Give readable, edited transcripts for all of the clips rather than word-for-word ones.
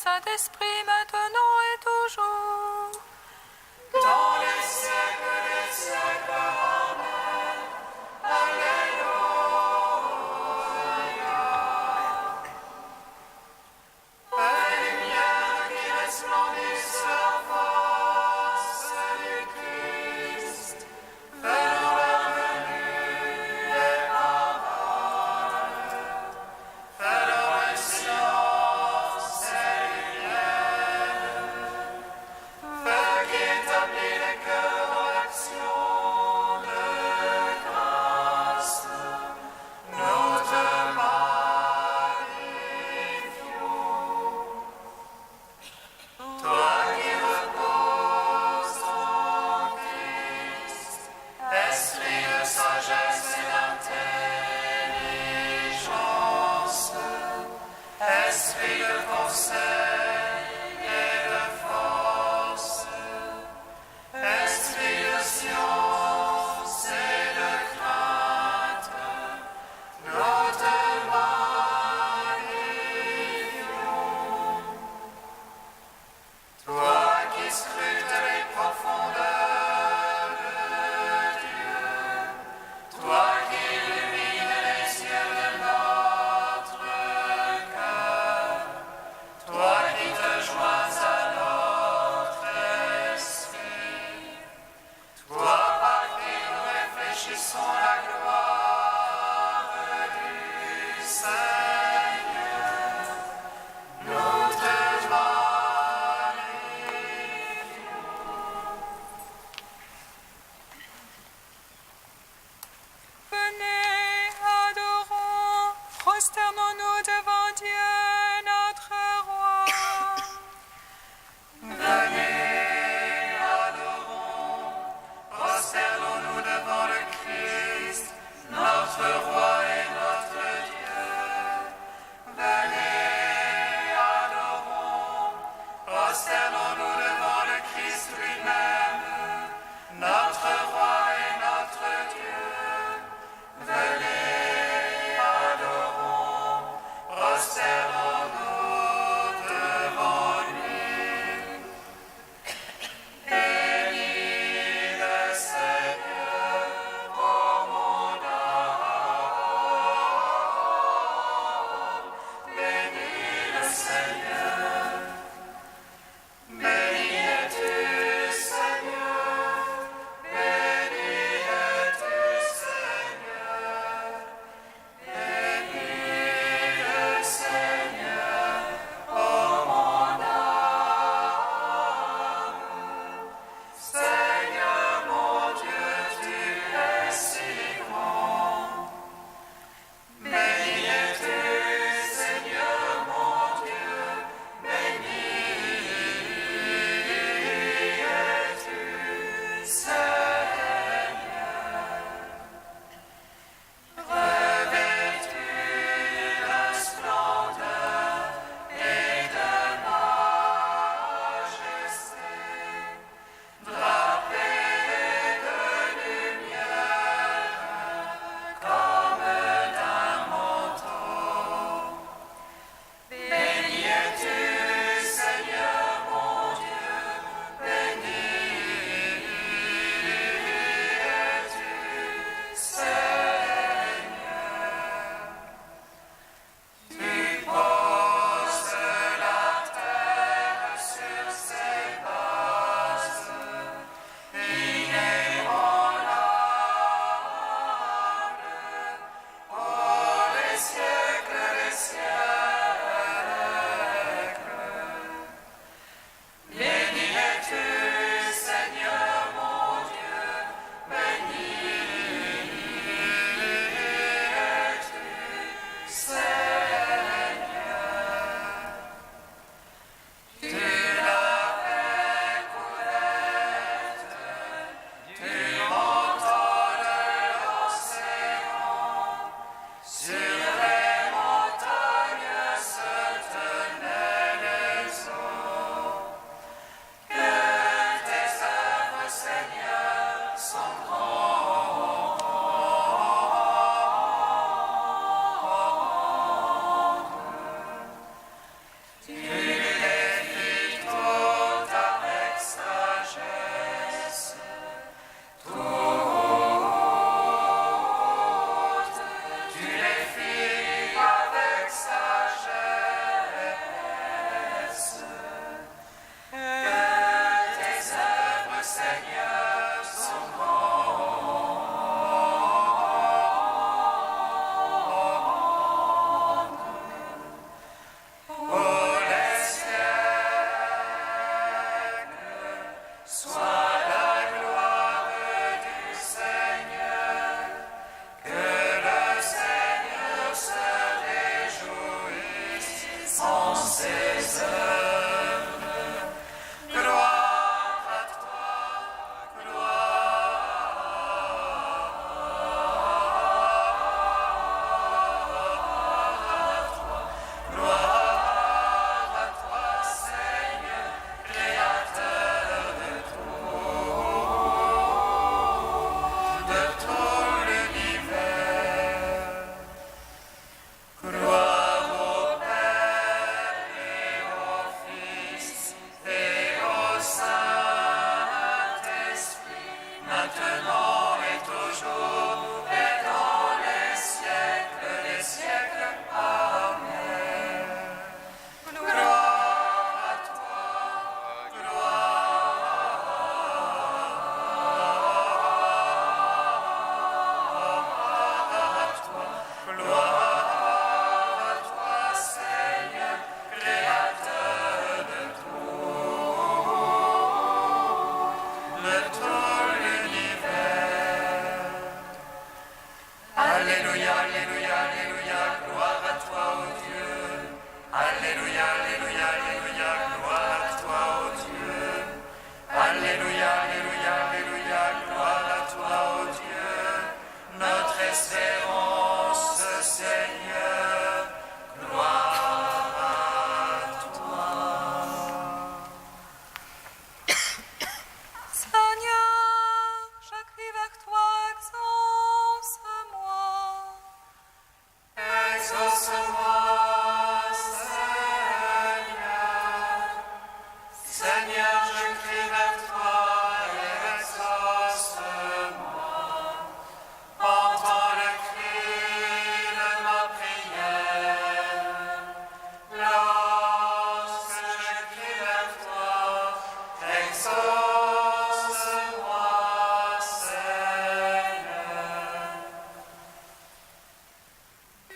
Saint-Esprit, maintenant et toujours. Dans les siècles des siècles. Amen. Alléluia. Fais lumière qui resplendisse la face du Christ. Fais dans leur venue les paroles. Fais leur silence et lumière.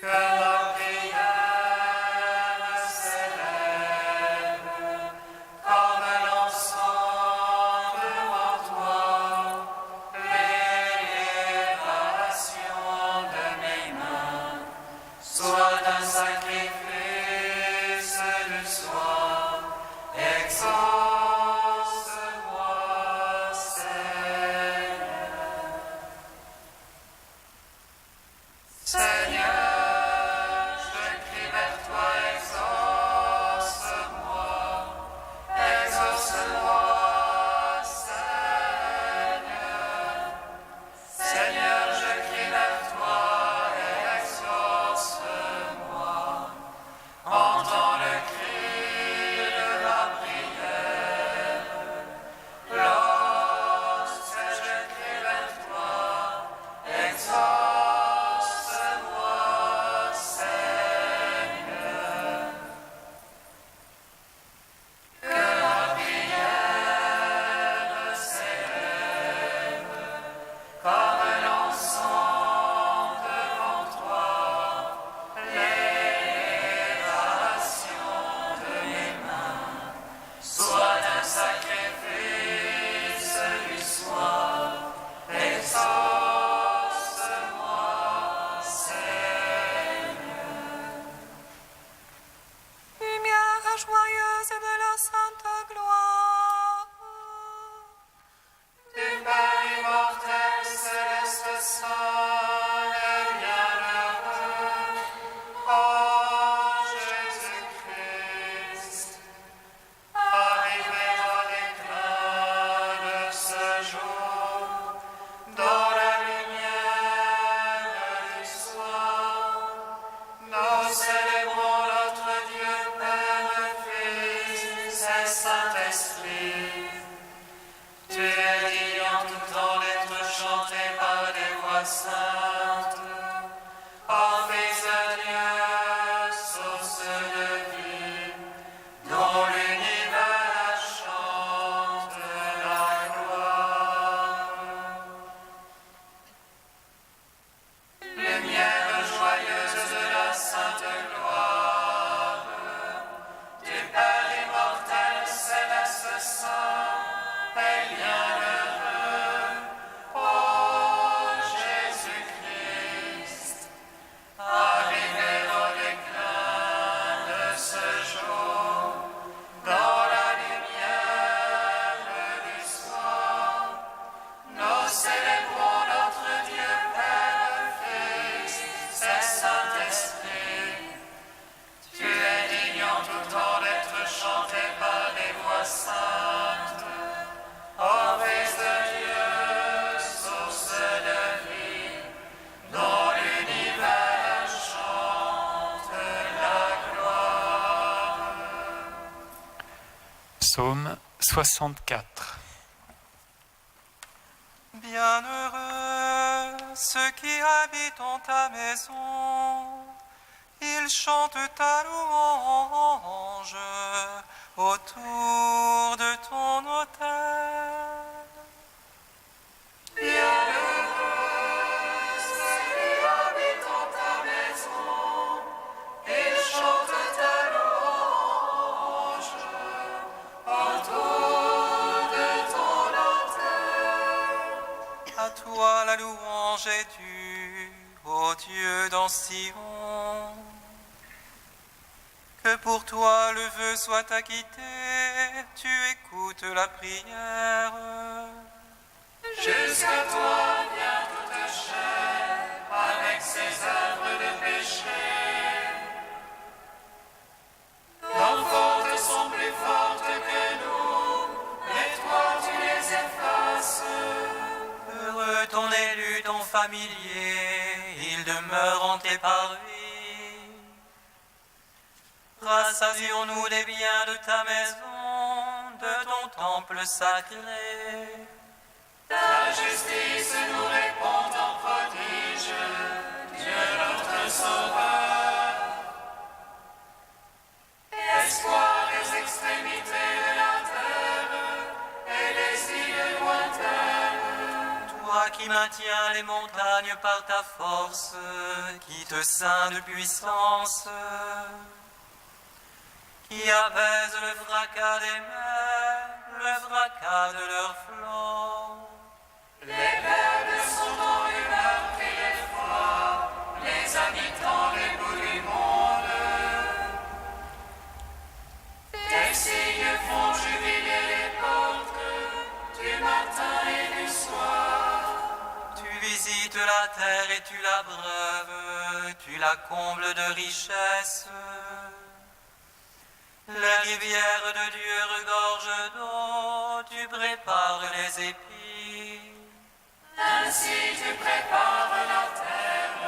Que ma prière s'élève comme l'encens devant toi, l'élévation de mes mains soit un sacrifice de soi. Exauce-moi, Seigneur. Seigneur, je crie vers toi, exauce-moi. Exauce-moi, Seigneur. Seigneur, je crie vers toi, exauce-moi. Entends le cri de ma prière. Lorsque je crie vers toi, exauce-moi, Seigneur. Que ma prière s'élève comme l'encens devant toi, l'élévation de mes mains soit un sacrifice du soir. Exauce-moi, Seigneur. Lumière joyeuse de la sainte gloire. Du Père immortel, céleste, saint et bienheureux, ô Jésus-Christ, arrivé au déclin de ce jour, dans la lumière du soir, nous célébrons notre Dieu, Père, Fils et Saint-Esprit. Tu es digne en tout temps d'être chanté par des voix saintes. Ô Fils de Dieu, source de vie, dont l'univers chante la gloire. Lumière joyeuse de la sainte gloire, du Père immortel, céleste, saint et bienheureux, ô Jésus-Christ, arrivé au déclin de ce jour, dans la lumière du soir, nous célébrons notre Dieu, Père, Fils et Saint-Esprit. Tu es digne en tout temps d'être chanté par des voix saintes. Ô Fils de Dieu, source de vie, dont l'univers chante la gloire. Psaume 64. Bienheureux ceux qui habitent en ta maison, ils chantent ta louange autour de ton autel. Bienheureux ceux qui habitent en ta maison, ils chantent ta louange autour de ton autel. À toi la louange est due, ô Dieu dans Sion. Que pour toi le vœu soit acquitté, tu écoutes la prière. Jusqu'à toi vient toute chair avec ses œuvres de péché. Nos fautes sont plus fortes que nous, mais toi tu les effaces. Heureux ton élu, ton familier, il demeure en tes parvis. Rassasions-nous des biens de ta maison, de ton temple sacré. Ta justice nous répond en prodige, Dieu notre Sauveur. Espoir des extrémités de la terre et des îles lointaines. Toi qui qui maintiens les montagnes par ta force, qui te ceint de puissance, qui apaise le fracas des mers, le fracas de leurs flots. Les peuples sont en humeur et l'effroi, les habitants des bouts du monde. Tes signes font jubiler les portes du matin et du soir. Tu visites la terre et tu l'abreuves, tu la combles de richesses. Les rivières de Dieu regorgent d'eau, tu prépares les épis. Ainsi tu prépares la terre,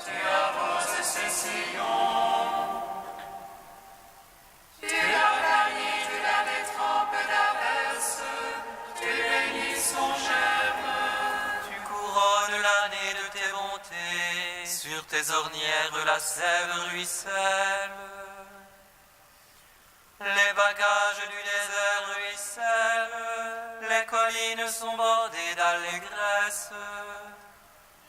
tu arroses ses sillons. Tu la garnis, tu la détrempes d'averses, tu bénis son germe. Tu couronnes l'année de tes bontés, sur tes ornières la sève ruisselle. Les bagages du désert ruissellent, les collines sont bordées d'allégresse.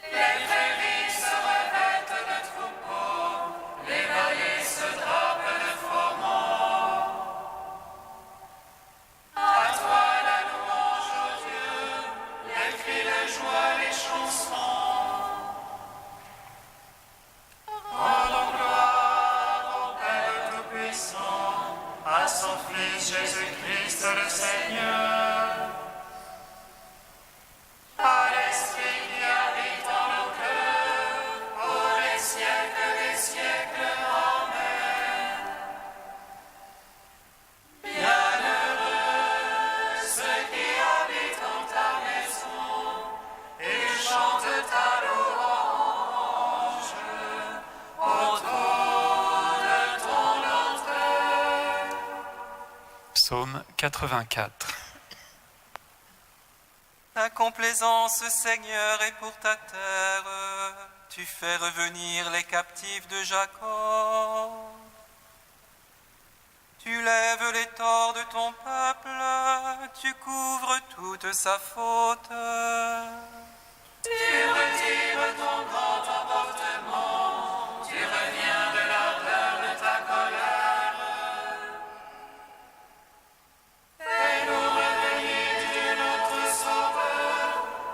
Les prairies se revêtent de troupeaux, les vallées se drapent de froment. À toi la louange, ô Dieu, les cris de joie, les chansons. Rendons gloire au Père Tout-Puissant, à son Fils Jésus-Christ le Seigneur, à l'Esprit qui habite en nos cœurs, pour les siècles des siècles. Amen. Bienheureux ceux qui habitent en ta maison, ils chantent ta louange autour de ton autel. Psaume 84. Ta complaisance, Seigneur, est pour ta terre. Tu fais revenir les captifs de Jacob. Tu lèves les torts de ton peuple, tu couvres toute sa faute. Tu retires ton grand emportement, tu reviens de l'ardeur de ta colère. Fais-nous revenir, Dieu notre Sauveur,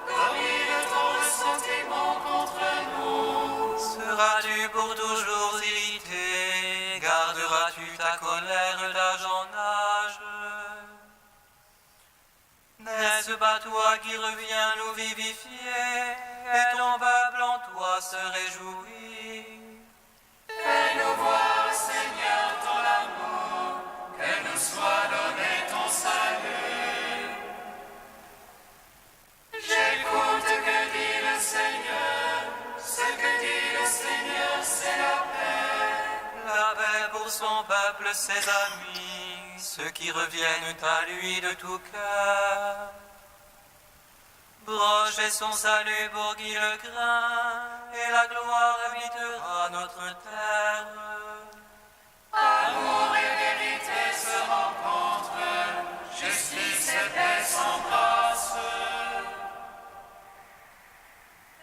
domine ton ressentiment contre nous. Seras-tu pour toujours irrité? Garderas-tu ta colère d'âge en âge? N'est-ce pas toi qui reviens nous vivifier, et ton peuple en toi se réjouit? Fais-nous voir, Seigneur, ton amour, que nous soit donné ton salut. J'écoute que dit le Seigneur, ce que dit le Seigneur, c'est la paix. La paix pour son peuple, ses amis, ceux qui reviennent à lui de tout cœur. Proche est son salut pour qui le craint, et la gloire habitera notre terre. Amour et vérité se rencontrent, justice et paix s'embrassent.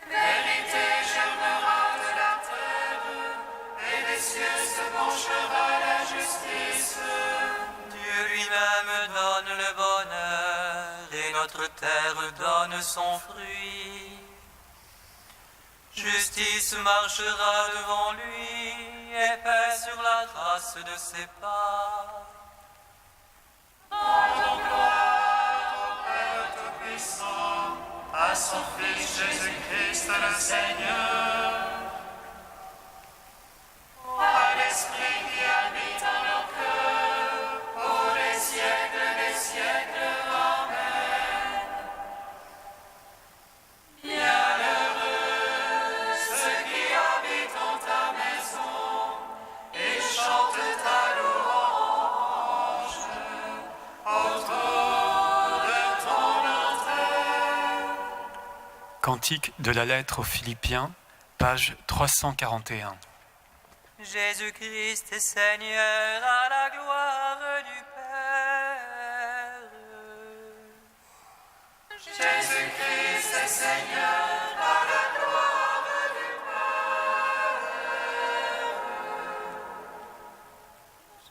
Vérité germera de la terre, et des cieux se penchera la justice. Dieu lui-même donne le bonheur, et notre terre donne son fruit. Justice marchera devant lui, et paix sur la trace de ses pas. Rendons gloire au Père Tout-Puissant, à son Fils Jésus-Christ le Seigneur, à l'Esprit qui habite en nos cœurs, pour les siècles des siècles. Amen. Bienheureux ceux qui habitent en ta maison, ils chantent ta louange autour de ton autel. Cantique de la lettre aux Philippiens, page 341. Jésus-Christ est Seigneur, à la gloire du Père. Jésus-Christ est Seigneur, à la gloire du Père.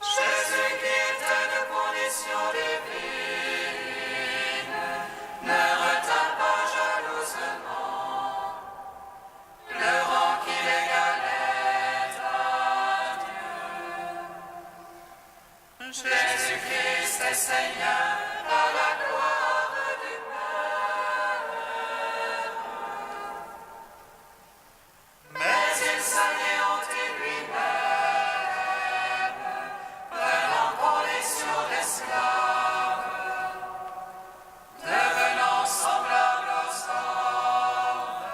Jésus qui était de condition divine, ne retint pas jalousement le rang qui l'égalait à Dieu. Jésus-Christ est Seigneur, à la gloire du Père. Mais il s'anéantit lui-même, prenant condition d'esclave, devenant semblable aux hommes.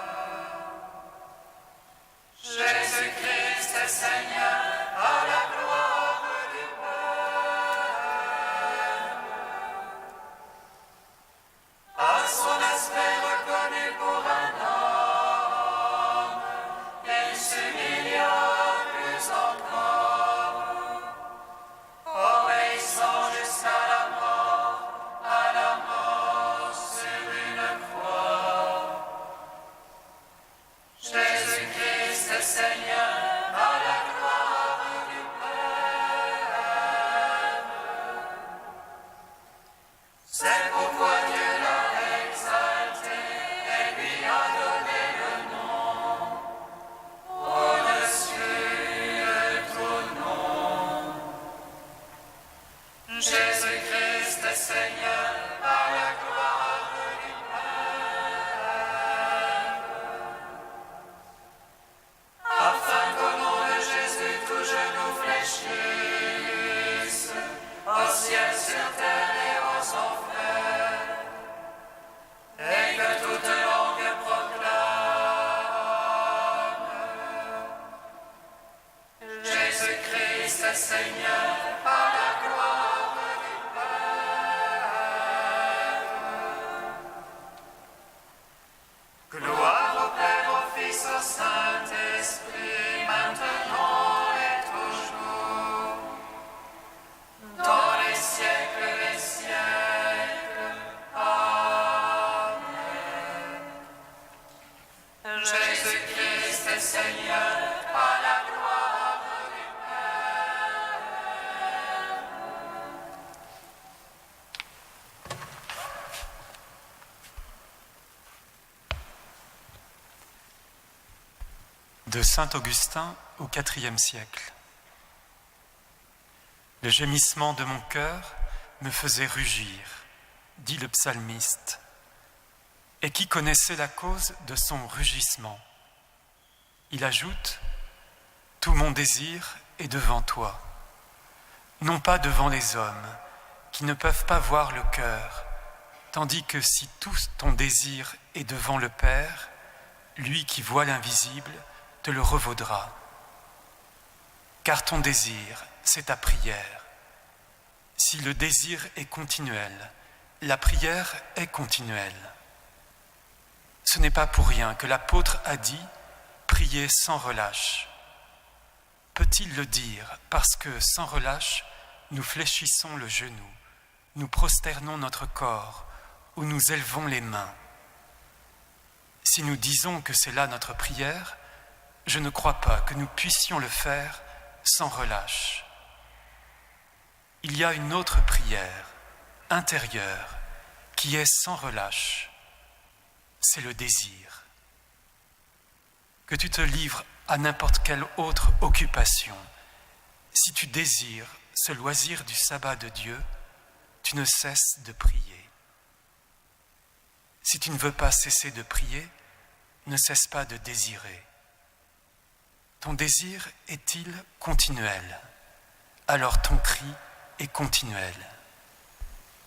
Jésus-Christ est Seigneur, à la gloire du Père. À son aspect reconnu pour un homme, il s'humilia plus encore, obéissant jusqu'à la mort sur une croix. Jésus-Christ est Seigneur, à la gloire du Père. C'est pourquoi Dieu l'a exalté et lui a donné le nom au-dessus de tout nom. Jésus-Christ est Seigneur, à la gloire du Père. Afin qu'au nom de Jésus tout genou fléchisse, au ciel, sur terre et aux enfers, et que toute langue proclame: Jésus-Christ est Seigneur, à la gloire du Père. Gloire au Père, au Fils, au Saint-Esprit, maintenant et toujours, dans les siècles des siècles. Amen. Jésus-Christ est Seigneur, à la gloire du De saint Augustin au IVe siècle. Le gémissement de mon cœur me faisait rugir, dit le psalmiste. Et qui connaissait la cause de son rugissement? Il ajoute: tout mon désir est devant toi, non pas devant les hommes, qui ne peuvent pas voir le cœur, tandis que si tout ton désir est devant le Père, lui qui voit l'invisible te le revaudra. Car ton désir, c'est ta prière. Si le désir est continuel, la prière est continuelle. Ce n'est pas pour rien que l'apôtre a dit « Priez sans relâche ». Peut-il le dire parce que sans relâche, nous fléchissons le genou, nous prosternons notre corps ou nous élevons les mains? Si nous disons que c'est là notre prière, je ne crois pas que nous puissions le faire sans relâche. Il y a une autre prière, intérieure, qui est sans relâche. C'est le désir. Que tu te livres à n'importe quelle autre occupation, si tu désires ce loisir du sabbat de Dieu, tu ne cesses de prier. Si tu ne veux pas cesser de prier, ne cesse pas de désirer. Ton désir est-il continuel? Alors ton cri est continuel.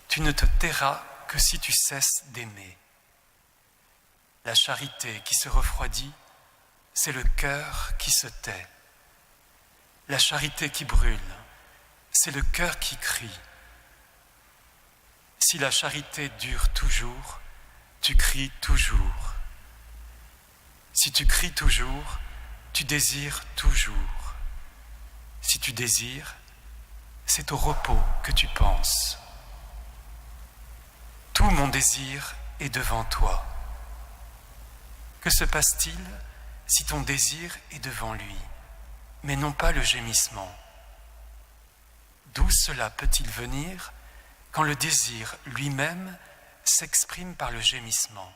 Tu ne te tairas que si tu cesses d'aimer. La charité qui se refroidit, c'est le cœur qui se tait. La charité qui brûle, c'est le cœur qui crie. Si la charité dure toujours, tu cries toujours. Si tu cries toujours, tu désires toujours. Si tu désires, c'est au repos que tu penses. Tout mon désir est devant toi. Que se passe-t-il si ton désir est devant lui, mais non pas le gémissement? D'où cela peut-il venir quand le désir lui-même s'exprime par le gémissement?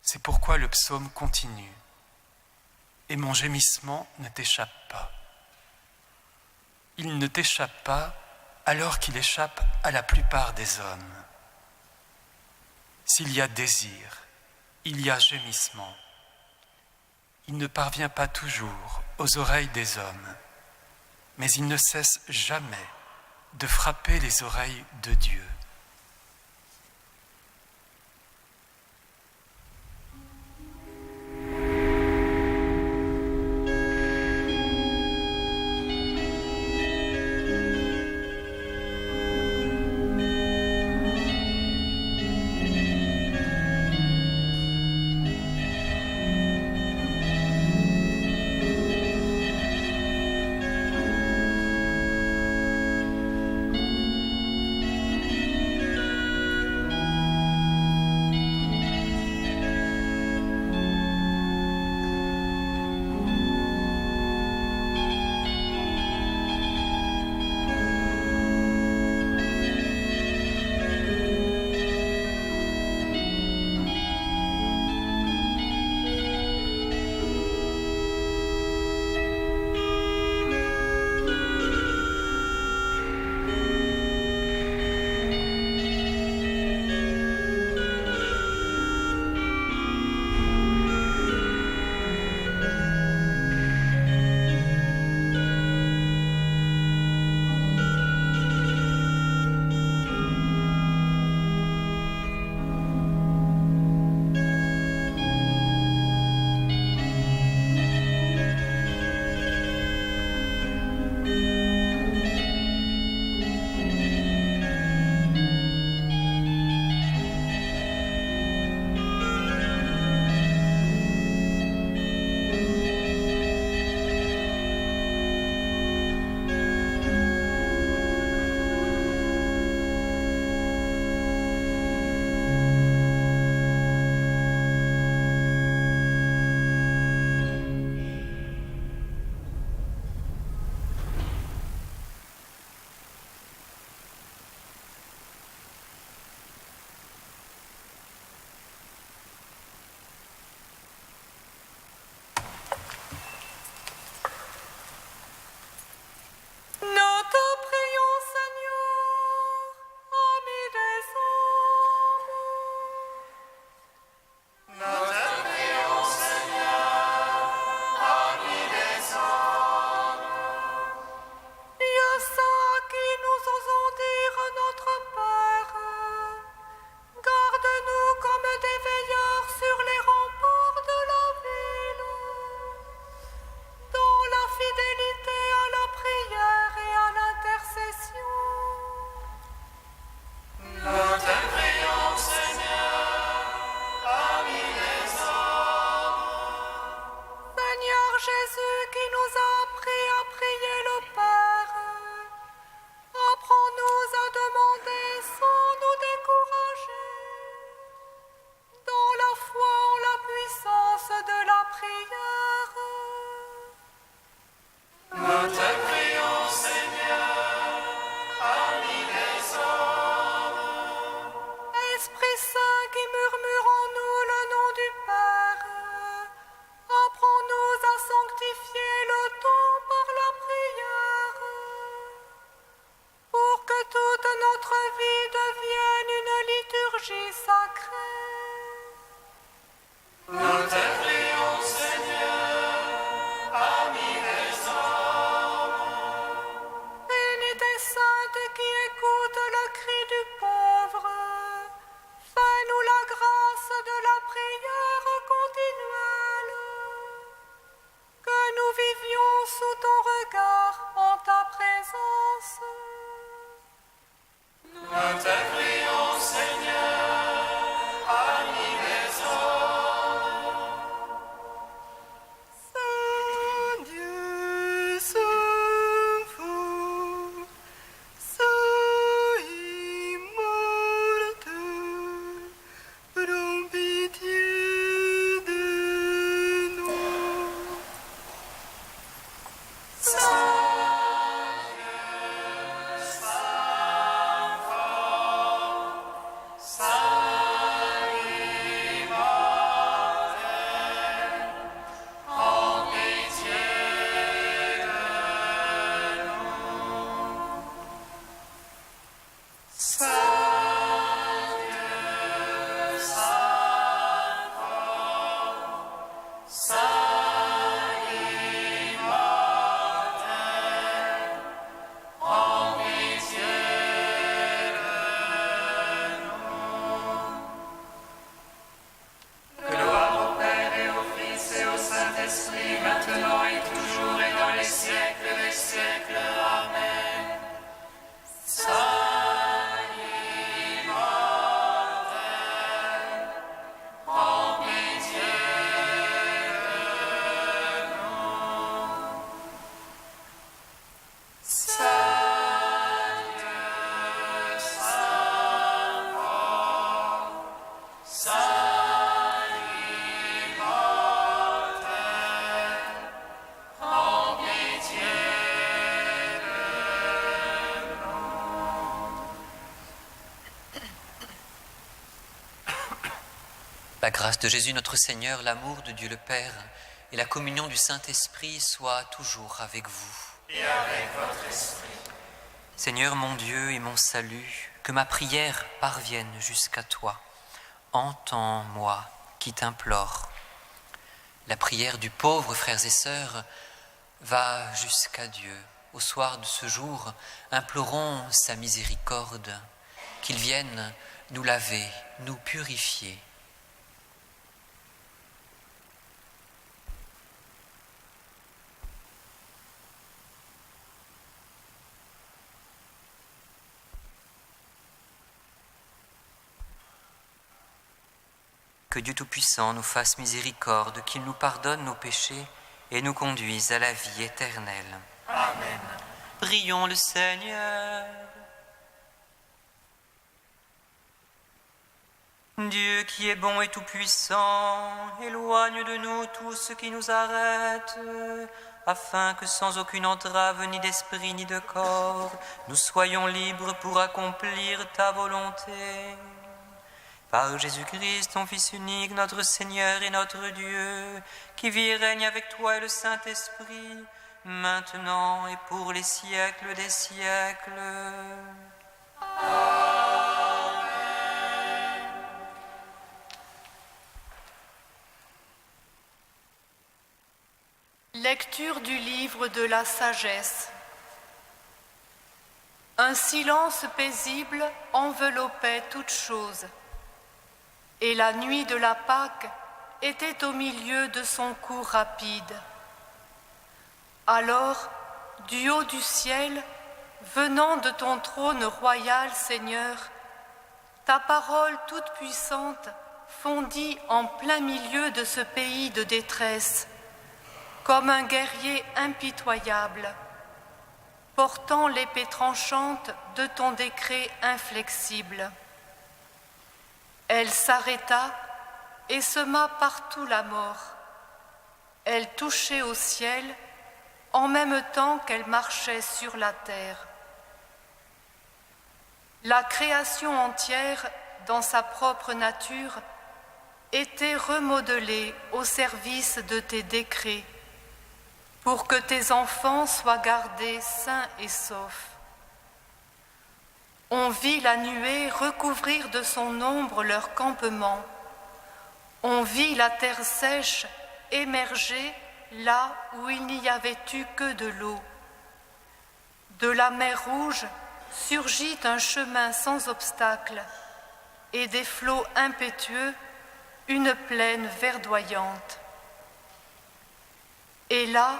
C'est pourquoi le psaume continue. Et mon gémissement ne t'échappe pas. Il ne t'échappe pas alors qu'il échappe à la plupart des hommes. S'il y a désir, il y a gémissement. Il ne parvient pas toujours aux oreilles des hommes, mais il ne cesse jamais de frapper les oreilles de Dieu. Nous te prions, Seigneur. La grâce de Jésus notre Seigneur, l'amour de Dieu le Père et la communion du Saint-Esprit soient toujours avec vous. Et avec votre esprit. Seigneur mon Dieu et mon salut, que ma prière parvienne jusqu'à toi. Entends-moi qui t'implore. La prière du pauvre, frères et sœurs, va jusqu'à Dieu. Au soir de ce jour, implorons sa miséricorde, qu'il vienne nous laver, nous purifier. Que Dieu Tout-Puissant nous fasse miséricorde, qu'il nous pardonne nos péchés et nous conduise à la vie éternelle. Amen. Prions le Seigneur. Dieu qui est bon et tout-puissant, éloigne de nous tout ce qui nous arrête, afin que sans aucune entrave ni d'esprit ni de corps, nous soyons libres pour accomplir ta volonté. Par Jésus-Christ, ton Fils unique, notre Seigneur et notre Dieu, qui vit et règne avec toi et le Saint-Esprit, maintenant et pour les siècles des siècles. Lecture du livre de la sagesse. Un silence paisible enveloppait toutes choses, et la nuit de la Pâque était au milieu de son cours rapide. Alors, du haut du ciel, venant de ton trône royal, Seigneur, ta parole toute puissante fondit en plein milieu de ce pays de détresse, comme un guerrier impitoyable, portant l'épée tranchante de ton décret inflexible. Elle s'arrêta et sema partout la mort. Elle touchait au ciel en même temps qu'elle marchait sur la terre. La création entière, dans sa propre nature, était remodelée au service de tes décrets, pour que tes enfants soient gardés sains et saufs. On vit la nuée recouvrir de son ombre leur campement. On vit la terre sèche émerger là où il n'y avait eu que de l'eau. De la mer Rouge surgit un chemin sans obstacle, et des flots impétueux, une plaine verdoyante. Et là,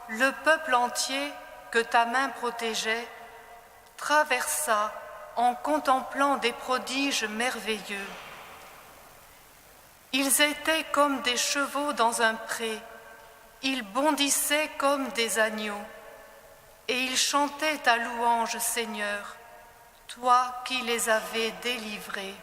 le peuple entier que ta main protégeait traversa en contemplant des prodiges merveilleux. Ils étaient comme des chevaux dans un pré, ils bondissaient comme des agneaux, et ils chantaient ta louange, Seigneur, toi qui les avais délivrés.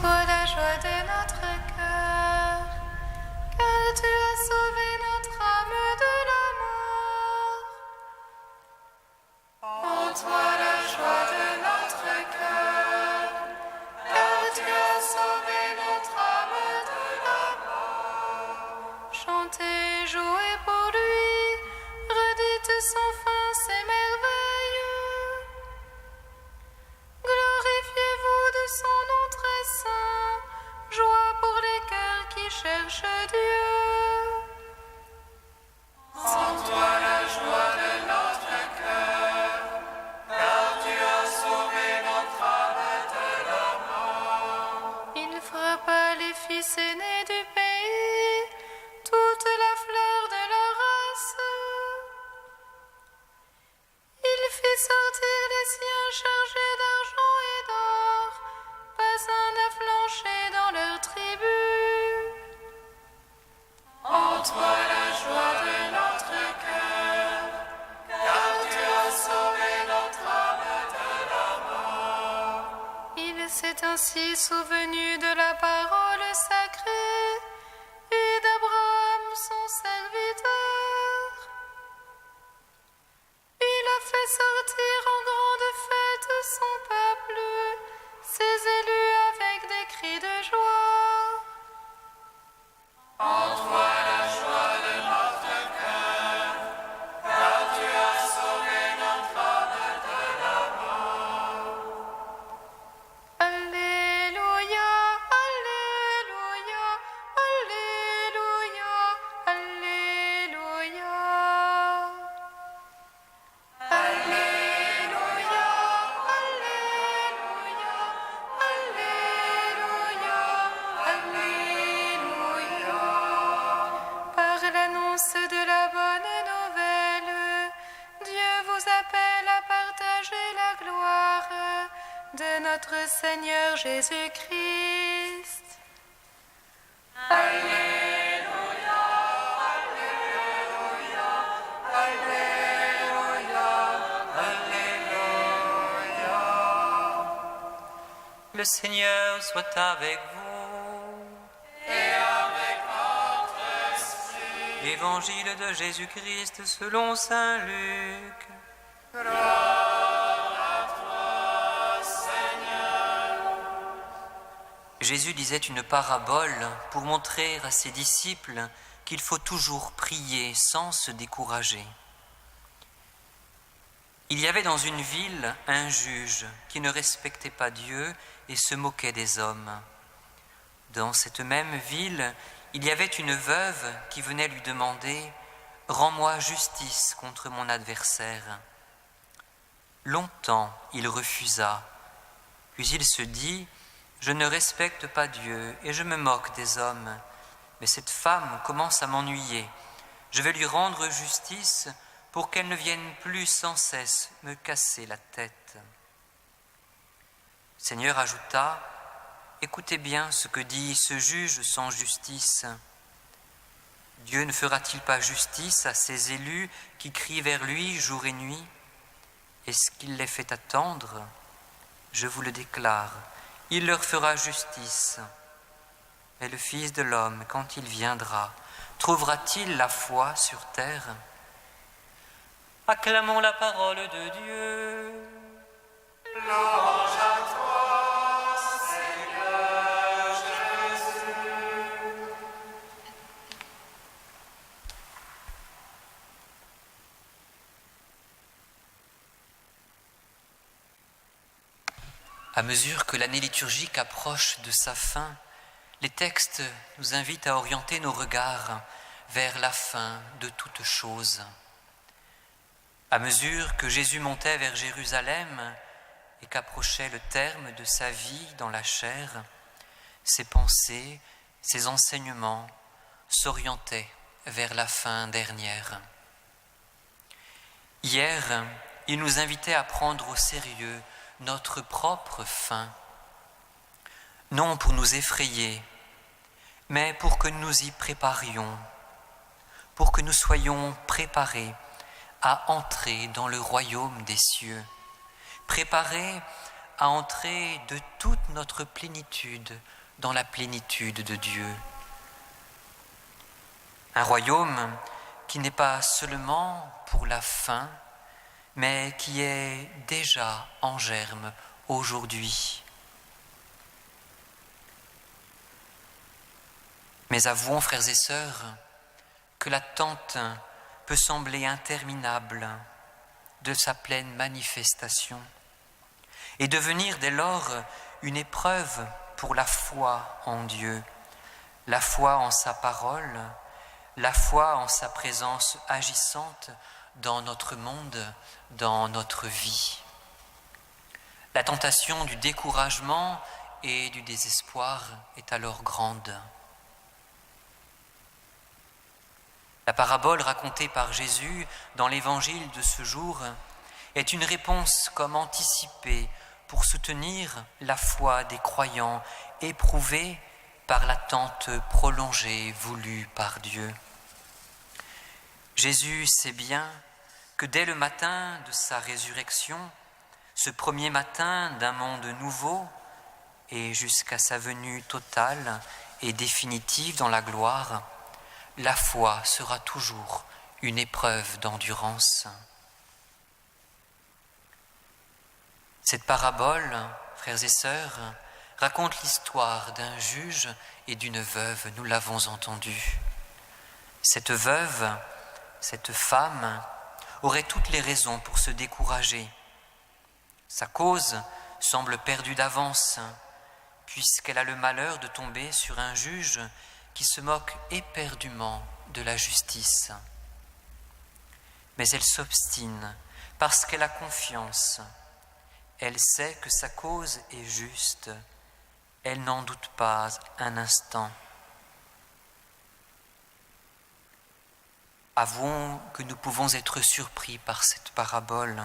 toi la joie de notre cœur, car tu as sauvé notre âme de la mort. En toi la joie de notre cœur, car tu as sauvé notre âme de la mort. Chantez, jouez pour lui, redites sans fin ses merveilles. Glorifiez-vous de son nom très saint, joie pour les cœurs qui cherchent Dieu. En toi la joie de notre cœur, car tu as sauvé notre âme de la mort. Il frappa les fils aînés du pays, toute la fleur de leur race. Il fit sortir les siens chargés d'argent et d'or, pas un n'a flanché dans leur tribu. En toi la joie de notre cœur, car tu as sauvé notre âme de la mort. Il s'est ainsi souvenu de la parole sacrée et d'Abraham son serviteur. Il a fait sortir en grande fête son peuple, ses élus avec des cris de joie. En toi la joie de notre cœur, car tu as sauvé notre âme de la mort. Alléluia, Alléluia, Alléluia, Alléluia. Alléluia, Alléluia, Alléluia, Alléluia. Par l'annonce de la bonne nouvelle, Dieu vous appelle à partager la gloire de notre Seigneur Jésus-Christ. Alléluia, Alléluia, Alléluia, Alléluia. Le Seigneur soit avec vous. Et avec votre esprit, Évangile de Jésus-Christ selon saint Luc. Jésus disait une parabole pour montrer à ses disciples qu'il faut toujours prier sans se décourager. Il y avait dans une ville un juge qui ne respectait pas Dieu et se moquait des hommes. Dans cette même ville, il y avait une veuve qui venait lui demander « Rends-moi justice contre mon adversaire ». Longtemps, il refusa, puis il se dit « Je ne respecte pas Dieu et je me moque des hommes, mais cette femme commence à m'ennuyer. Je vais lui rendre justice pour qu'elle ne vienne plus sans cesse me casser la tête. » Le Seigneur ajouta « Écoutez bien ce que dit ce juge sans justice. Dieu ne fera-t-il pas justice à ses élus qui crient vers lui jour et nuit? Est-ce qu'il les fait attendre? Je vous le déclare, il leur fera justice. Mais le Fils de l'homme, quand il viendra, trouvera-t-il la foi sur terre? Acclamons la parole de Dieu. louange à toi, Seigneur Jésus. À mesure que l'année liturgique approche de sa fin, les textes nous invitent à orienter nos regards vers la fin de toutes choses. À mesure que Jésus montait vers Jérusalem et qu'approchait le terme de sa vie dans la chair, ses pensées, ses enseignements s'orientaient vers la fin dernière. Hier, il nous invitait à prendre au sérieux notre propre fin, non pour nous effrayer, mais pour que nous y préparions, pour que nous soyons préparés à entrer dans le royaume des cieux, préparés à entrer de toute notre plénitude dans la plénitude de Dieu. Un royaume qui n'est pas seulement pour la fin, mais qui est déjà en germe aujourd'hui. Mais avouons, frères et sœurs, que l'attente peut sembler interminable de sa pleine manifestation et devenir dès lors une épreuve pour la foi en Dieu, la foi en sa parole, la foi en sa présence agissante dans notre monde, dans notre vie. La tentation du découragement et du désespoir est alors grande. La parabole racontée par Jésus dans l'évangile de ce jour est une réponse comme anticipée pour soutenir la foi des croyants éprouvés par l'attente prolongée voulue par Dieu. Jésus sait bien que dès le matin de sa résurrection, ce premier matin d'un monde nouveau et jusqu'à sa venue totale et définitive dans la gloire, la foi sera toujours une épreuve d'endurance. Cette parabole, frères et sœurs, raconte l'histoire d'un juge et d'une veuve, nous l'avons entendu. Cette veuve, cette femme, aurait toutes les raisons pour se décourager. Sa cause semble perdue d'avance, puisqu'elle a le malheur de tomber sur un juge qui se moque éperdument de la justice. Mais elle s'obstine parce qu'elle a confiance. Elle sait que sa cause est juste. Elle n'en doute pas un instant. Avouons que nous pouvons être surpris par cette parabole.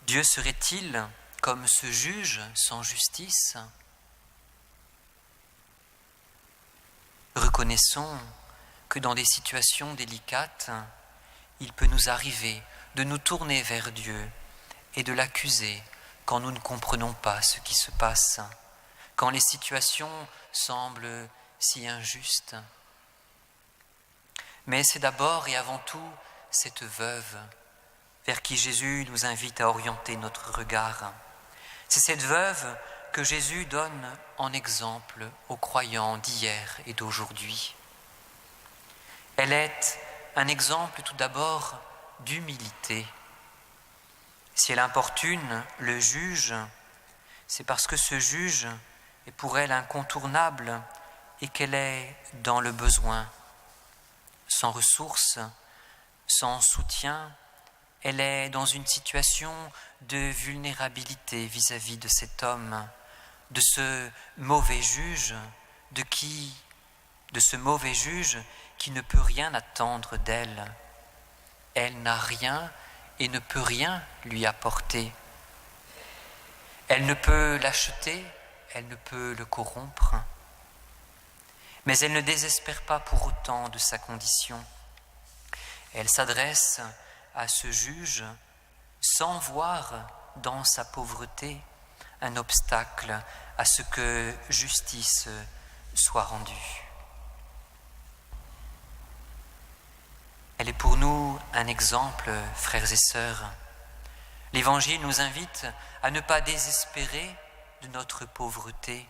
Dieu serait-il comme ce juge sans justice ? Reconnaissons que dans des situations délicates, il peut nous arriver de nous tourner vers Dieu et de l'accuser quand nous ne comprenons pas ce qui se passe, quand les situations semblent si injustes. Mais c'est d'abord et avant tout cette veuve vers qui Jésus nous invite à orienter notre regard. C'est cette veuve que Jésus donne en exemple aux croyants d'hier et d'aujourd'hui. Elle est un exemple tout d'abord d'humilité. Si elle importune le juge, c'est parce que ce juge est pour elle incontournable et qu'elle est dans le besoin. Sans ressources, sans soutien, elle est dans une situation de vulnérabilité vis-à-vis de cet homme, de ce mauvais juge, de ce mauvais juge qui ne peut rien attendre d'elle. Elle n'a rien et ne peut rien lui apporter. Elle ne peut l'acheter, elle ne peut le corrompre. Mais elle ne désespère pas pour autant de sa condition. Elle s'adresse à ce juge sans voir dans sa pauvreté un obstacle à ce que justice soit rendue. Elle est pour nous un exemple, frères et sœurs. L'Évangile nous invite à ne pas désespérer de notre pauvreté,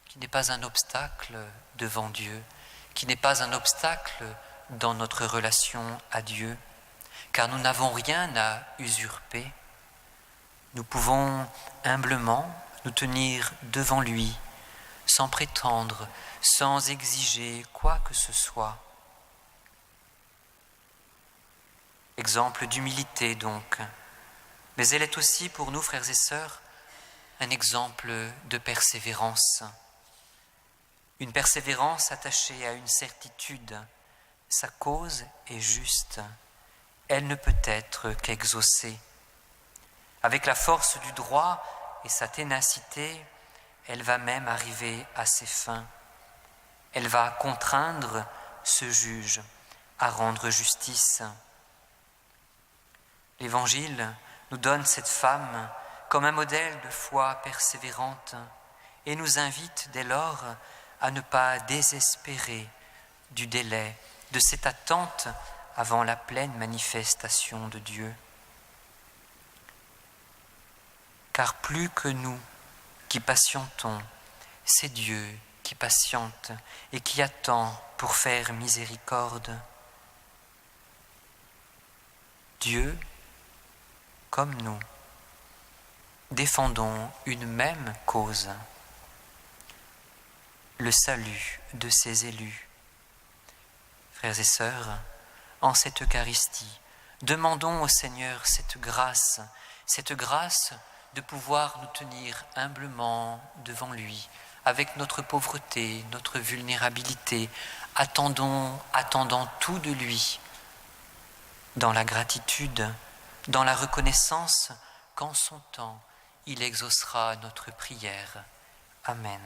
qui n'est pas un obstacle devant Dieu, qui n'est pas un obstacle dans notre relation à Dieu, car nous n'avons rien à usurper. Nous pouvons humblement nous tenir devant lui, sans prétendre, sans exiger quoi que ce soit. Exemple d'humilité donc, mais elle est aussi pour nous, frères et sœurs, un exemple de persévérance. Une persévérance attachée à une certitude, sa cause est juste, elle ne peut être qu'exaucée. Avec la force du droit et sa ténacité, elle va même arriver à ses fins. Elle va contraindre ce juge à rendre justice. L'Évangile nous donne cette femme comme un modèle de foi persévérante et nous invite dès lors à ne pas désespérer du délai, de cette attente avant la pleine manifestation de Dieu. Car plus que nous qui patientons, c'est Dieu qui patiente et qui attend pour faire miséricorde. Dieu, comme nous, défendons une même cause, le salut de ses élus. Frères et sœurs, en cette Eucharistie, demandons au Seigneur cette grâce de pouvoir nous tenir humblement devant lui, avec notre pauvreté, notre vulnérabilité, attendant tout de lui, dans la gratitude, dans la reconnaissance qu'en son temps, il exaucera notre prière. Amen.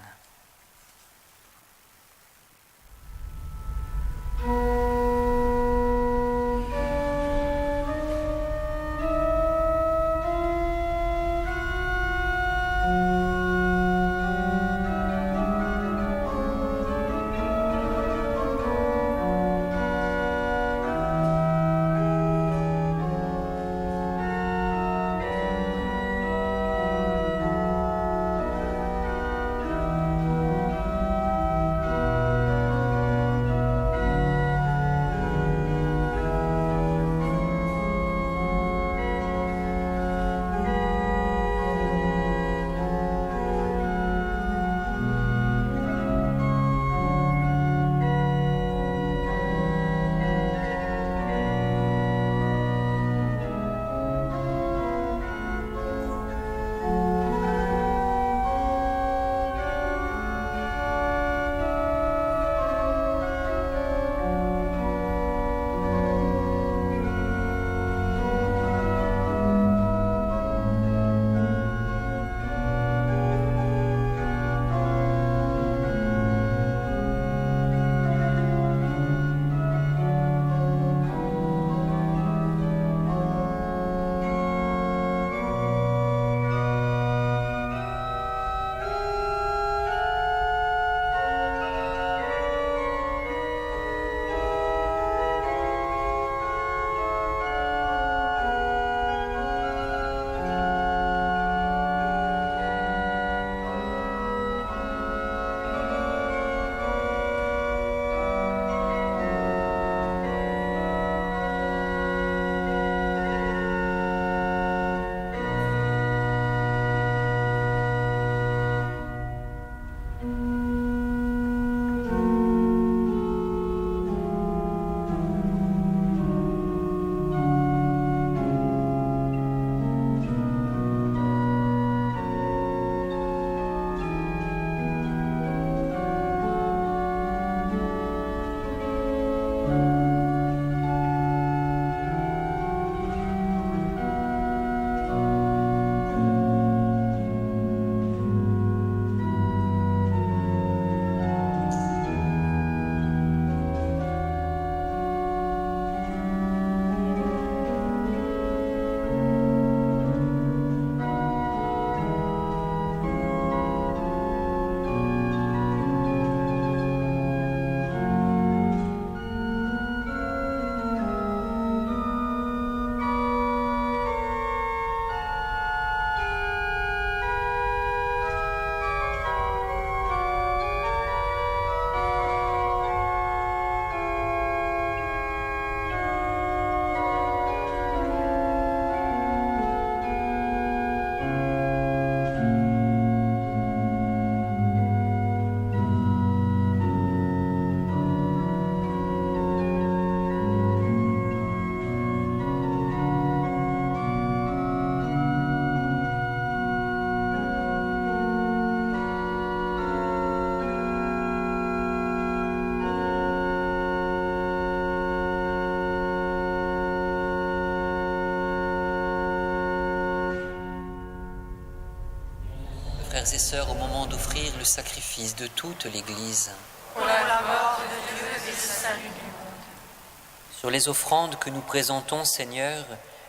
Frères et sœurs, au moment d'offrir le sacrifice de toute l'Église, pour la gloire de Dieu et le salut du monde. sur les offrandes que nous présentons, Seigneur,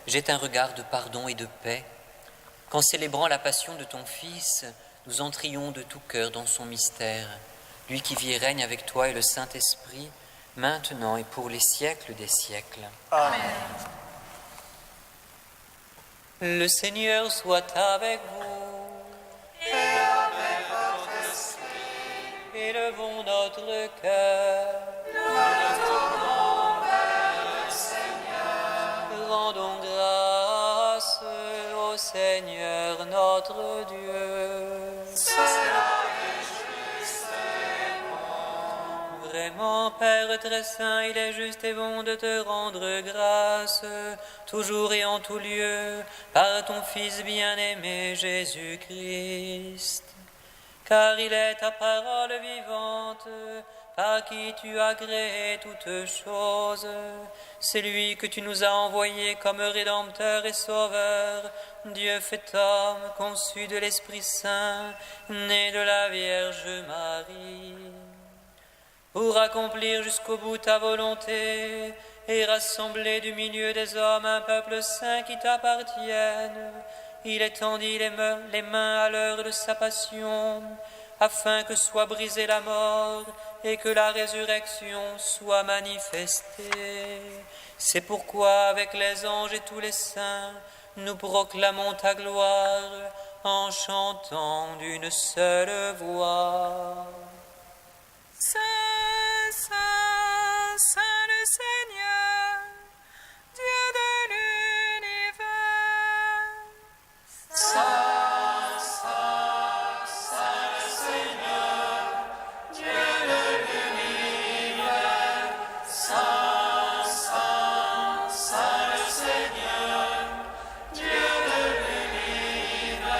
jette un regard de pardon et de paix. Qu'en célébrant la passion de ton Fils, nous entrions de tout cœur dans son mystère, lui qui vit et règne avec toi et le Saint-Esprit, maintenant et pour les siècles des siècles. Amen. Le Seigneur soit avec vous. Et avec votre esprit, Élevons notre cœur. nous nous tournons vers le Seigneur. Rendons grâce au Seigneur notre Dieu. Cela est juste et bon. Vraiment, Père très saint, il est juste et bon de te rendre grâce, toujours et en tout lieu, par ton Fils bien-aimé Jésus-Christ. Car il est ta parole vivante, par qui tu as créé toutes choses. C'est lui que tu nous as envoyé comme Rédempteur et Sauveur, Dieu fait homme, conçu de l'Esprit Saint, né de la Vierge Marie. Pour accomplir jusqu'au bout ta volonté et rassembler du milieu des hommes un peuple saint qui t'appartienne, il étendit les mains à l'heure de sa passion, afin que soit brisée la mort et que la résurrection soit manifestée. C'est pourquoi, avec les anges et tous les saints, nous proclamons ta gloire en chantant d'une seule voix. Saint, Saint, Saint le Seigneur, Dieu de l'univers. Saint, Saint, Saint le Seigneur, Dieu de l'univers. Saint, Saint, Saint le Seigneur, Dieu de l'univers.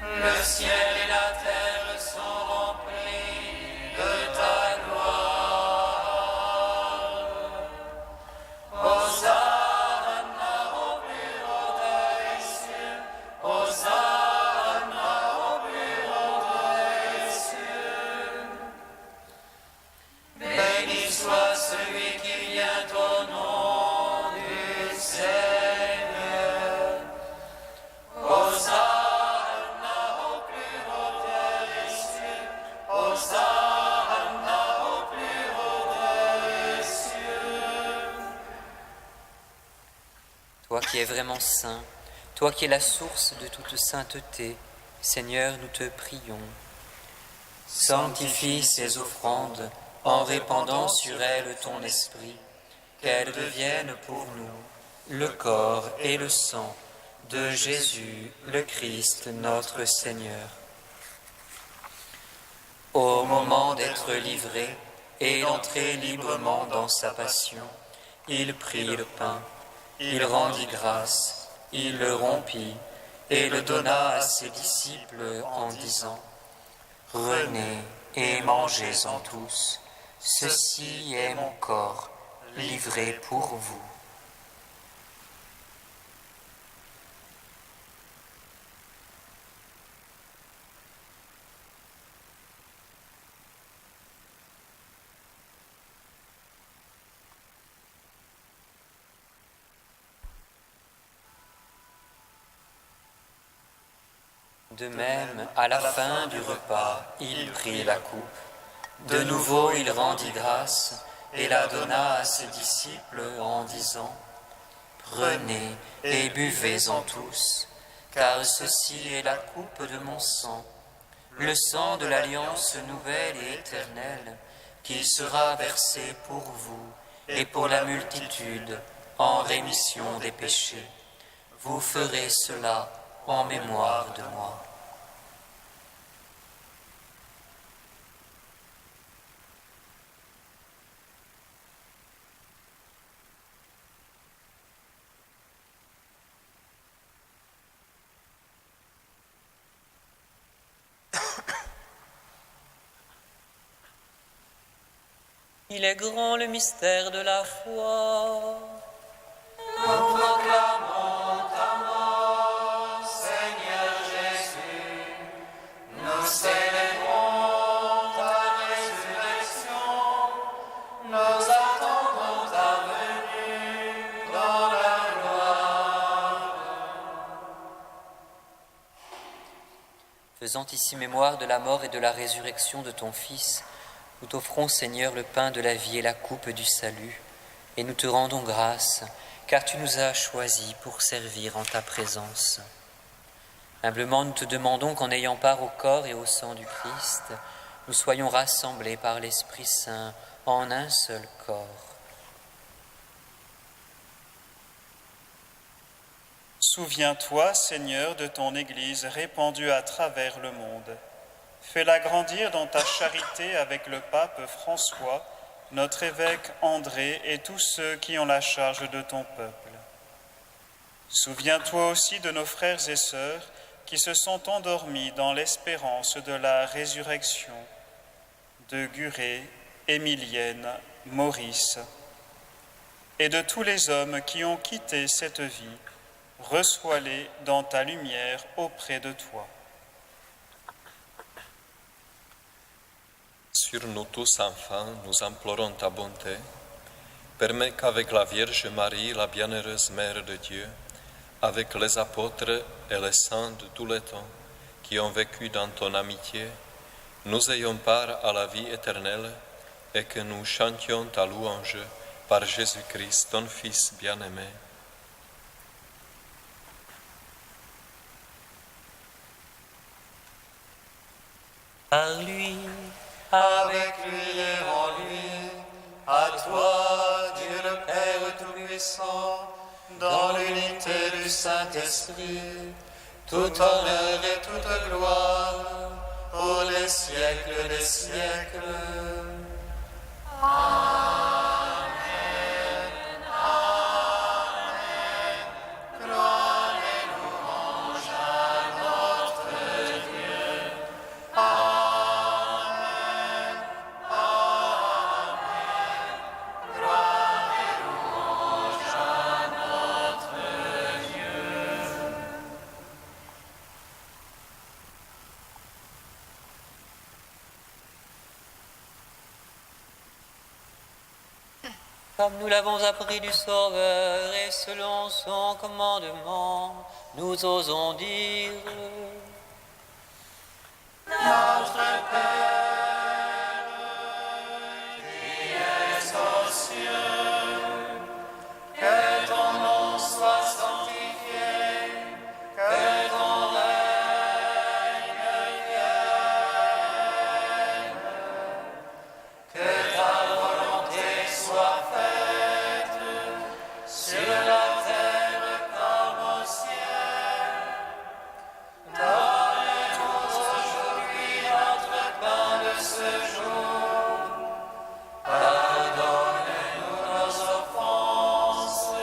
Le ciel et la terre sont remplis de ta gloire. Hosanna au plus haut des cieux. Hosanna au plus haut des cieux. Béni soit celui qui vient au nom du Seigneur. Hosanna au plus haut des cieux. Hosanna au plus haut des cieux. Toi qui es vraiment saint, toi qui es la source de toute sainteté, Seigneur, nous te prions. Sanctifie ces offrandes en répandant sur elles ton esprit, qu'elles deviennent pour nous le corps et le sang de Jésus, le Christ, notre Seigneur. Au moment d'être livré et d'entrer librement dans sa passion, il prit le pain, il rendit grâce, il le rompit et le donna à ses disciples en disant : « Prenez et mangez-en tous, ceci est mon corps livré pour vous. » De même, à la fin du repas, il prit la coupe. De nouveau, il rendit grâce et la donna à ses disciples en disant : « Prenez et buvez-en tous, car ceci est la coupe de mon sang, le sang de l'alliance nouvelle et éternelle, qui sera versé pour vous et pour la multitude en rémission des péchés. Vous ferez cela en mémoire de moi. » Il est grand le mystère de la foi. Nous proclamons ta mort, Seigneur Jésus. Nous célébrons ta résurrection. Nous attendons ta venue dans faisant ici mémoire de la mort et de la résurrection de ton Fils, nous t'offrons, Seigneur, le pain de la vie et la coupe du salut, et nous te rendons grâce, car tu nous as choisis pour servir en ta présence. Humblement, nous te demandons qu'en ayant part au corps et au sang du Christ, nous soyons rassemblés par l'Esprit Saint en un seul corps. Souviens-toi, Seigneur, de ton Église répandue à travers le monde. Fais-la grandir dans ta charité avec le pape François, notre évêque André et tous ceux qui ont la charge de ton peuple. Souviens-toi aussi de nos frères et sœurs qui se sont endormis dans l'espérance de la résurrection, de Guré, Émilienne, Maurice, et de tous les hommes qui ont quitté cette vie. Reçois-les dans ta lumière auprès de toi. Sur nous tous, enfants, nous implorons ta bonté. Permets qu'avec la Vierge Marie, la bienheureuse Mère de Dieu, avec les apôtres et les saints de tous les temps qui ont vécu dans ton amitié, nous ayons part à la vie éternelle et que nous chantions ta louange par Jésus-Christ, ton Fils bien-aimé. Par lui, Avec lui et en lui, à toi, Dieu le Père Tout-Puissant, dans l'unité du Saint-Esprit, tout honneur et toute gloire, pour les siècles des siècles. Comme nous l'avons appris du Sauveur et selon son commandement, nous osons dire: Notre Père, qui es aux cieux, que ton nom soit sanctifié, que ton règne vienne, que ta volonté soit faite sur la terre comme au ciel. Donne-nous aujourd'hui notre pain de ce jour. Pardonne-nous nos offenses,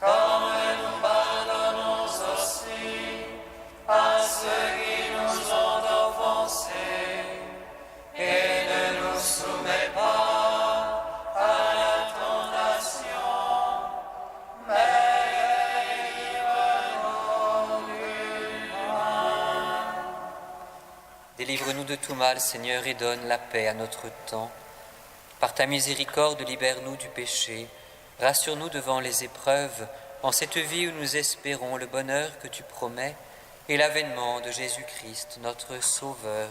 comme nous pardonnons aussi à ceux qui nous ont offensés. Et ne nous soumets pas à la tentation, mais délivre-nous du mal. Délivre-nous de tout mal, Seigneur, et donne la paix à notre temps. Par ta miséricorde, libère-nous du péché. Rassure-nous devant les épreuves, en cette vie où nous espérons le bonheur que tu promets et l'avènement de Jésus-Christ, notre Sauveur.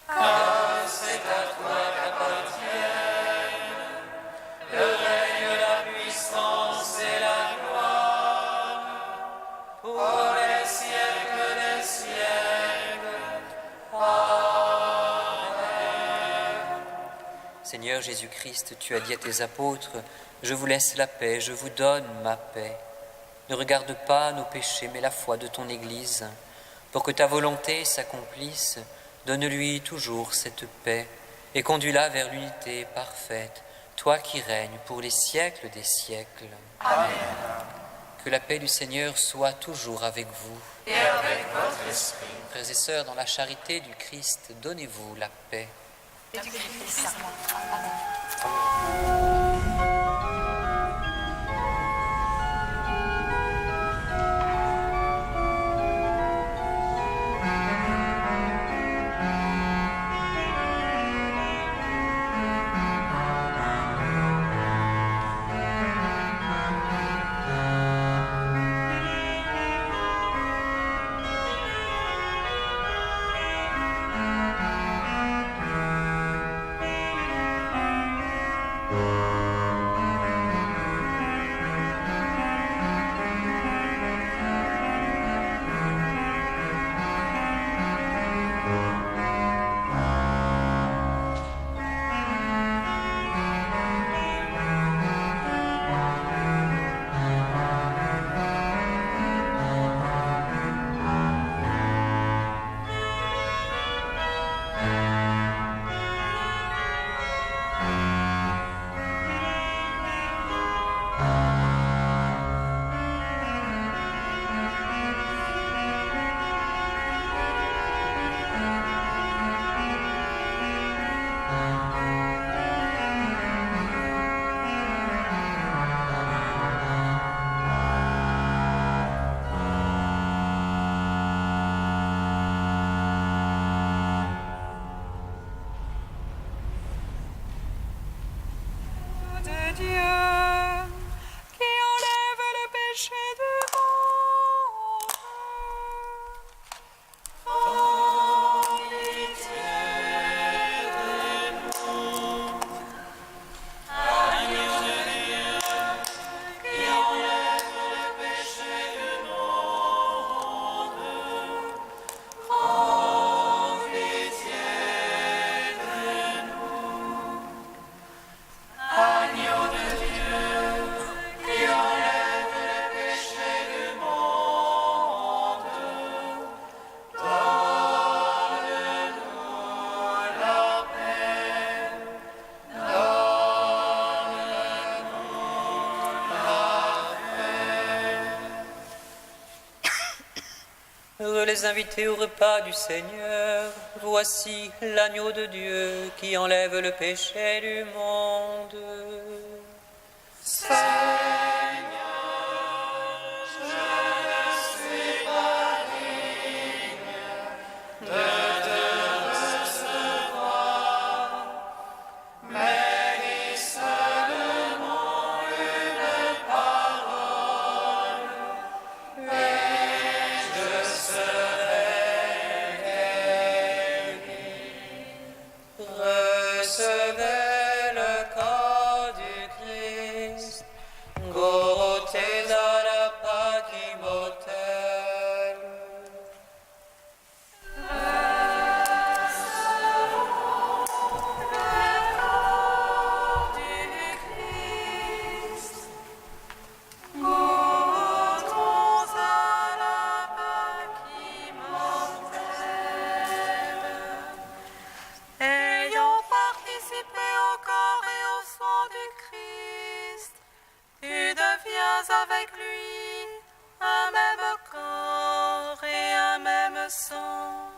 C'est à toi qu'appartiennent le règne, la puissance et la gloire, pour les siècles des siècles. Seigneur Jésus-Christ, tu as dit à tes apôtres: je vous laisse la paix, je vous donne ma paix. Ne regarde pas nos péchés, mais la foi de ton Église. Pour que ta volonté s'accomplisse, donne-lui toujours cette paix et conduis-la vers l'unité parfaite, toi qui règnes pour les siècles des siècles. Amen. Que la paix du Seigneur soit toujours avec vous. Et avec votre esprit. Frères et sœurs, dans la charité du Christ, donnez-vous la paix. Et du Christ. Amen. Dieu, qui enlève le péché du monde. Heureux les invités au repas du Seigneur. Voici l'agneau de Dieu qui enlève le péché du monde. Recevez le corps du Christ, goûtez à la Pâque immortelle. Ayant participé au corps et au sang du Christ, tu deviens avec lui un même corps et un même sang.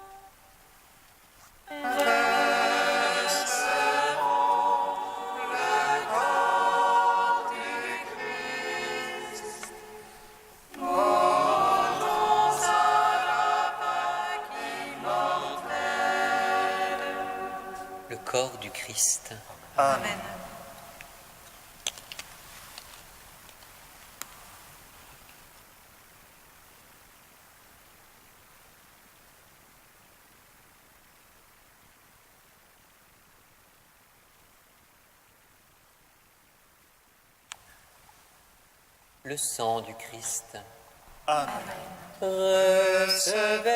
Le corps du Christ. Amen. Le sang du Christ. Amen. Recevez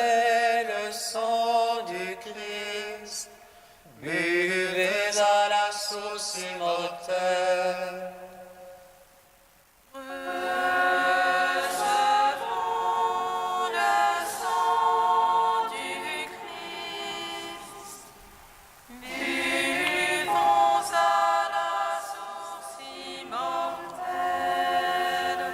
le sang du Christ, buvez à la source immortelle. Recevons le sang du Christ, buvons à la source immortelle.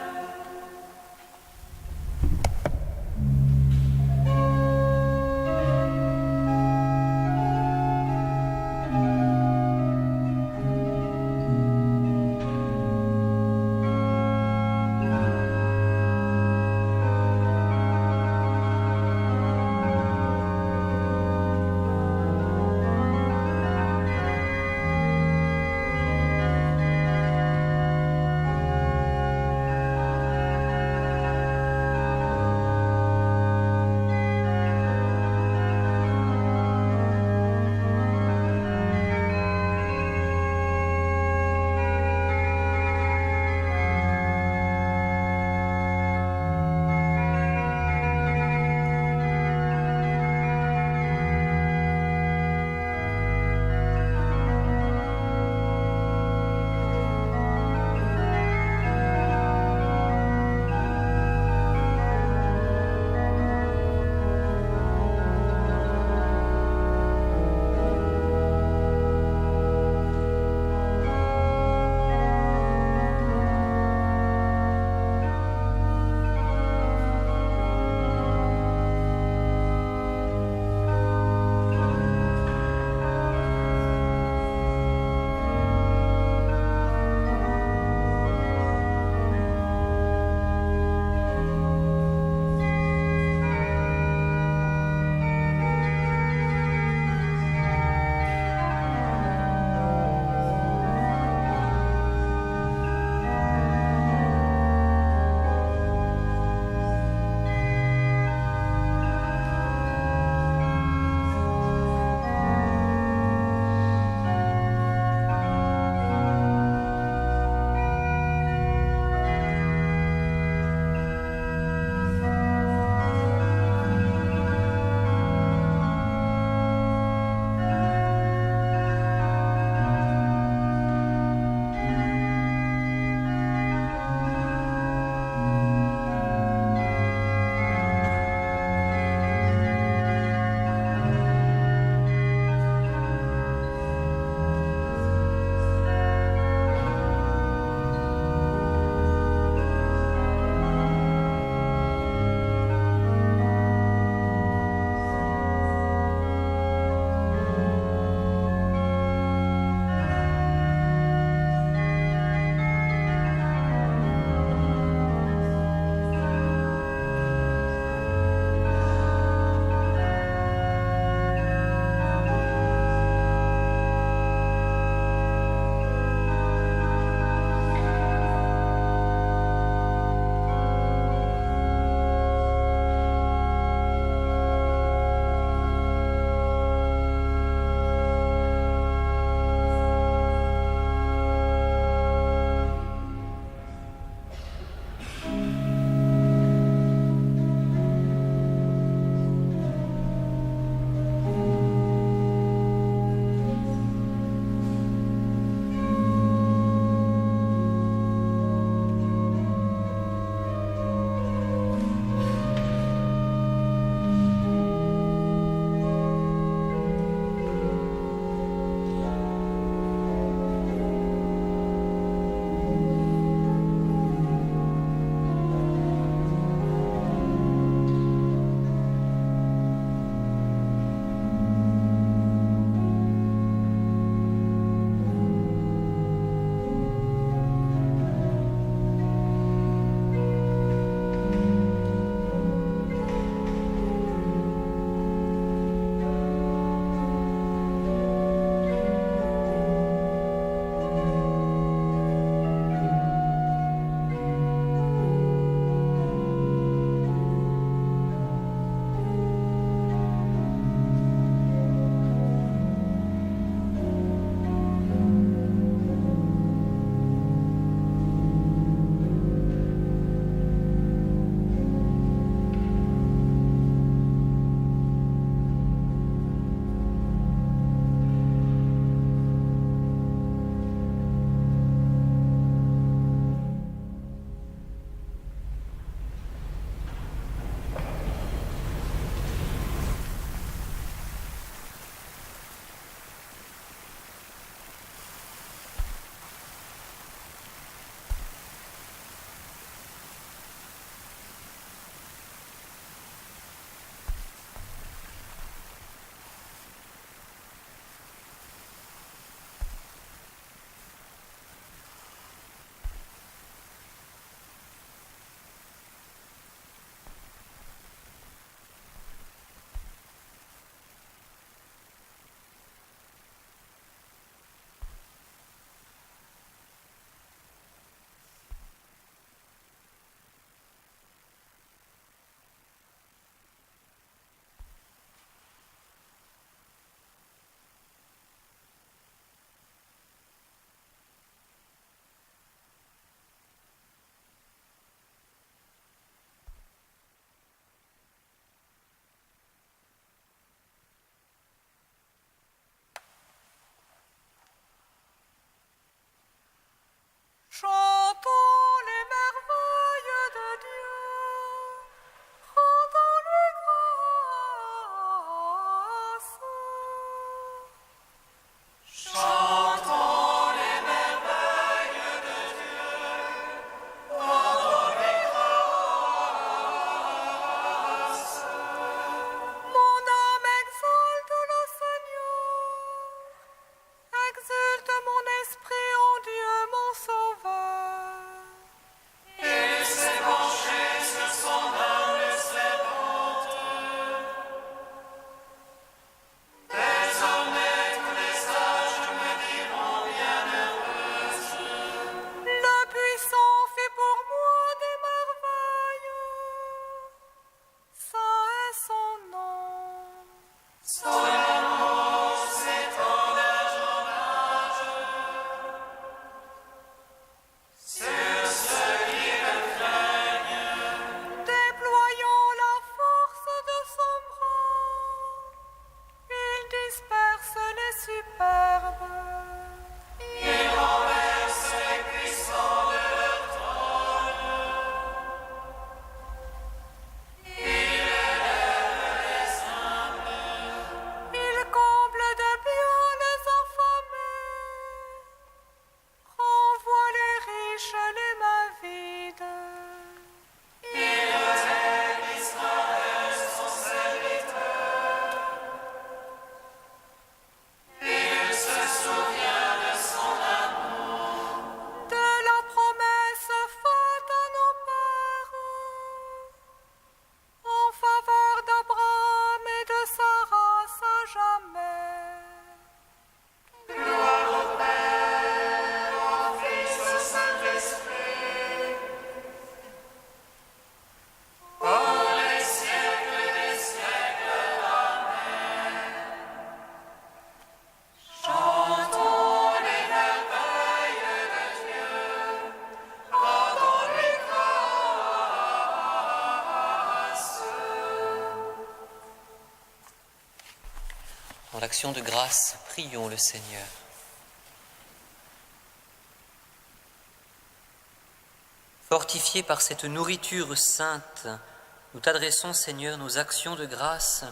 actions de grâce, prions le Seigneur. Fortifiés par cette nourriture sainte, nous t'adressons, Seigneur, nos actions de grâce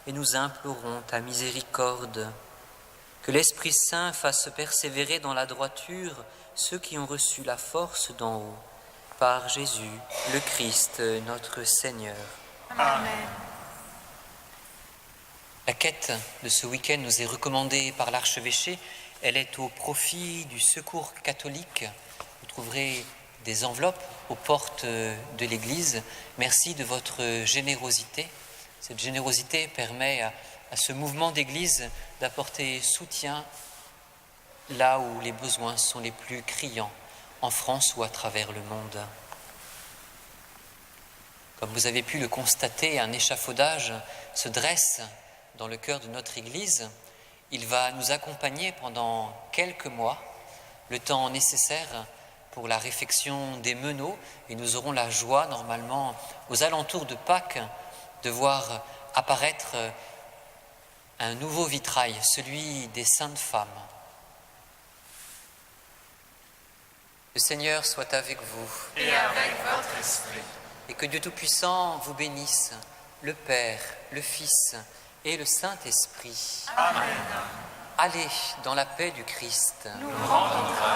et nous implorons ta miséricorde. Que l'Esprit Saint fasse persévérer dans la droiture ceux qui ont reçu la force d'en haut, par Jésus, le Christ, notre Seigneur. Amen. La quête de ce week-end nous est recommandée par l'archevêché. Elle est au profit du Secours catholique. Vous trouverez des enveloppes aux portes de l'Église. Merci de votre générosité. Cette générosité permet à ce mouvement d'Église d'apporter soutien là où les besoins sont les plus criants, en France ou à travers le monde. Comme vous avez pu le constater, un échafaudage se dresse dans le cœur de notre Église. Il va nous accompagner pendant quelques mois, le temps nécessaire pour la réfection des meneaux, et nous aurons la joie, normalement, aux alentours de Pâques, de voir apparaître un nouveau vitrail, celui des Saintes Femmes. Le Seigneur soit avec vous. Et avec votre esprit. Et que Dieu Tout-Puissant vous bénisse, le Père, le Fils et le Saint-Esprit. Amen. Allez dans la paix du Christ. Nous rendons grâce.